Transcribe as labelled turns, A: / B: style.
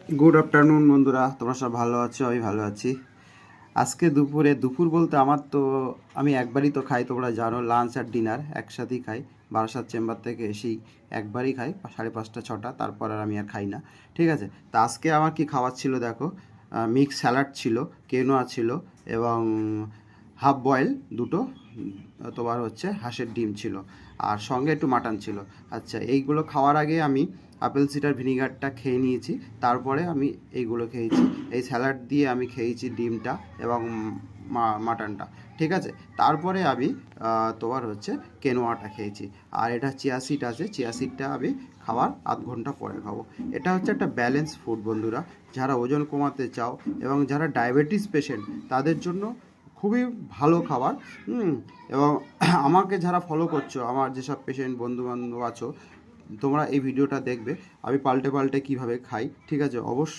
A: Good afternoon বন্ধুরা, তোমরা সব ভালো আছো? আমি ভালো আছি। আজকে দুপুর বলতে আমার তো আমি একবারই তো খাই, তোমরা জানো, লাঞ্চ আর ডিনার একসাথেই খাই। বারাসাত চেম্বার থেকে এসেই একবারই খাই, 5:30 6টা, তারপর আর আমি আর খাই না। ঠিক আছে, তা আজকে আমার কি খাবার ছিল দেখো। মিক্স স্যালাড ছিল, কেনোয়া ছিল, এবং হাফ বয়েল দুটো, তোমার হচ্ছে হাঁসের ডিম ছিল, আর সঙ্গে একটু মাটন ছিল। আচ্ছা, এইগুলো খাওয়ার আগে আমি আপেল সিডার ভিনিগারটা খেয়ে নিয়েছি, তারপরে আমি এইগুলো খেয়েছি। এই স্যালাড দিয়ে আমি খেয়েছি ডিমটা এবং মাটনটা। ঠিক আছে, তারপরে আমি তোমার হচ্ছে কেনোয়াটা খেয়েছি। আর এটা চিয়া সিড আছে, চিয়া সিডটা আমি খাওয়ার আধ ঘন্টা পরে খাবো। এটা হচ্ছে একটা ব্যালেন্স ফুড বন্ধুরা। যারা ওজন কমাতে চাও এবং যারা ডায়াবেটিস পেশেন্ট, তাদের জন্য খুবই ভালো খাবার। এবং আমাকে যারা ফলো করছো, আমার যেসব পেশেন্ট বন্ধুবান্ধব আছো, তোমরা এই ভিডিওটা দেখবে আমি পাল্টে পাল্টে কীভাবে খাই। ঠিক আছে, অবশ্যই